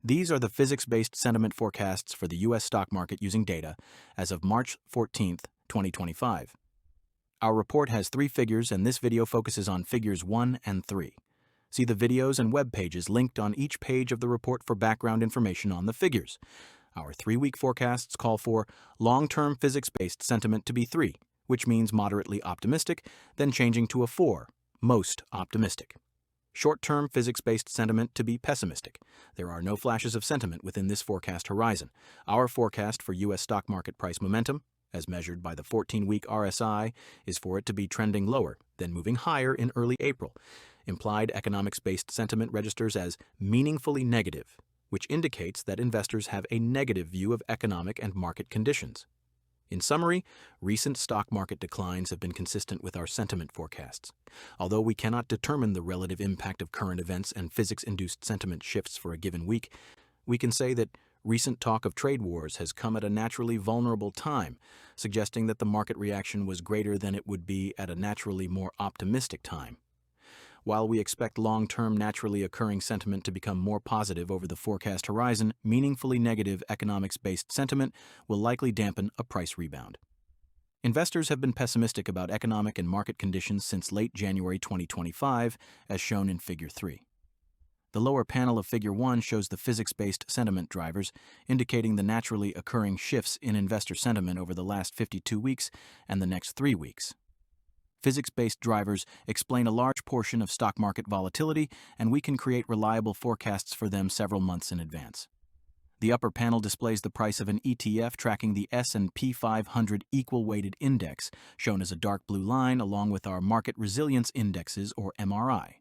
These are the physics-based sentiment forecasts for the U.S. stock market using data as of March 14, 2025. Our report has 3 figures, and this video focuses on figures 1 and 3. See the videos and web pages linked on each page of the report for background information on the figures. Our 3-week forecasts call for long-term physics-based sentiment to be 3, which means moderately optimistic, then changing to a 4, most optimistic. Short-term physics-based sentiment to be pessimistic. There are no flashes of sentiment within this forecast horizon. Our forecast for U.S. stock market price momentum, as measured by the 14-week RSI, is for it to be trending lower, then moving higher in early April. Implied economics-based sentiment registers as meaningfully negative, which indicates that investors have a negative view of economic and market conditions. In summary, recent stock market declines have been consistent with our sentiment forecasts. Although we cannot determine the relative impact of current events and physics-induced sentiment shifts for a given week, we can say that recent talk of trade wars has come at a naturally vulnerable time, suggesting that the market reaction was greater than it would be at a naturally more optimistic time. While we expect long-term naturally occurring sentiment to become more positive over the forecast horizon, meaningfully negative economics-based sentiment will likely dampen a price rebound. Investors have been pessimistic about economic and market conditions since late January 2025, as shown in Figure 3. The lower panel of Figure 1 shows the physics-based sentiment drivers, indicating the naturally occurring shifts in investor sentiment over the last 52 weeks and the next 3 weeks. Physics-based drivers explain a large portion of stock market volatility, and we can create reliable forecasts for them several months in advance. The upper panel displays the price of an ETF tracking the S&P 500 equal-weighted index, shown as a dark blue line, along with our market resilience indexes, or MRI.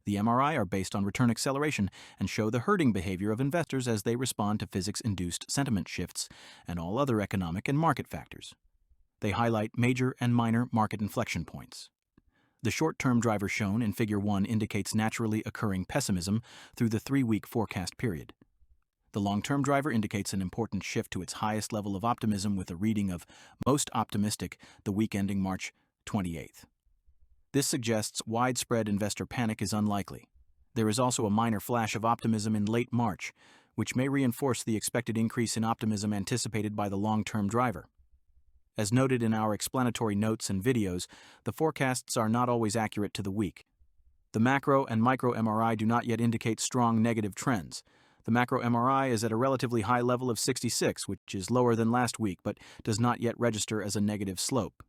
The MRI are based on return acceleration and show the herding behavior of investors as they respond to physics-induced sentiment shifts and all other economic and market factors. They highlight major and minor market inflection points. The short-term driver shown in Figure 1 indicates naturally occurring pessimism through the 3-week forecast period. The long-term driver indicates an important shift to its highest level of optimism with a reading of most optimistic the week ending March 28th. This suggests widespread investor panic is unlikely. There is also a minor flash of optimism in late March, which may reinforce the expected increase in optimism anticipated by the long-term driver. As noted in our explanatory notes and videos, the forecasts are not always accurate to the week. The macro and micro MRI do not yet indicate strong negative trends. The macro MRI is at a relatively high level of 66, which is lower than last week, but does not yet register as a negative slope.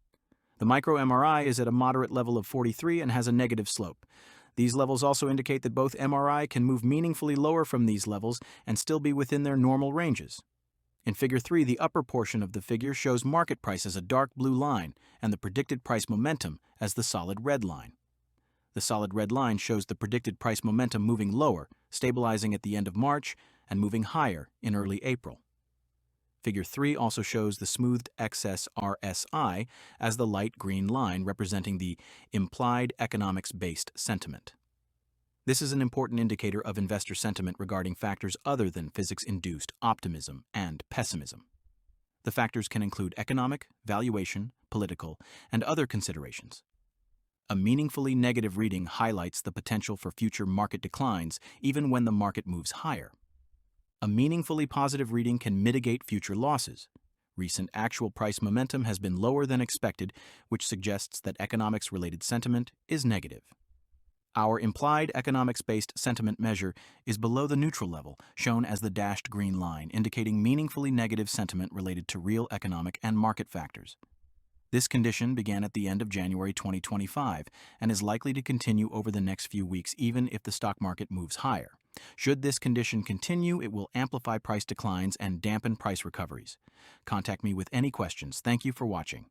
The micro MRI is at a moderate level of 43 and has a negative slope. These levels also indicate that both MRI can move meaningfully lower from these levels and still be within their normal ranges. In Figure 3, the upper portion of the figure shows market price as a dark blue line and the predicted price momentum as the solid red line. The solid red line shows the predicted price momentum moving lower, stabilizing at the end of March, and moving higher in early April. Figure 3 also shows the smoothed excess RSI as the light green line representing the implied economics-based sentiment. This is an important indicator of investor sentiment regarding factors other than physics-induced optimism and pessimism. The factors can include economic, valuation, political, and other considerations. A meaningfully negative reading highlights the potential for future market declines even when the market moves higher. A meaningfully positive reading can mitigate future losses. Recent actual price momentum has been lower than expected, which suggests that economics-related sentiment is negative. Our implied economics-based sentiment measure is below the neutral level, shown as the dashed green line, indicating meaningfully negative sentiment related to real economic and market factors. This condition began at the end of January 2025 and is likely to continue over the next few weeks even if the stock market moves higher. Should this condition continue, it will amplify price declines and dampen price recoveries. Contact me with any questions. Thank you for watching.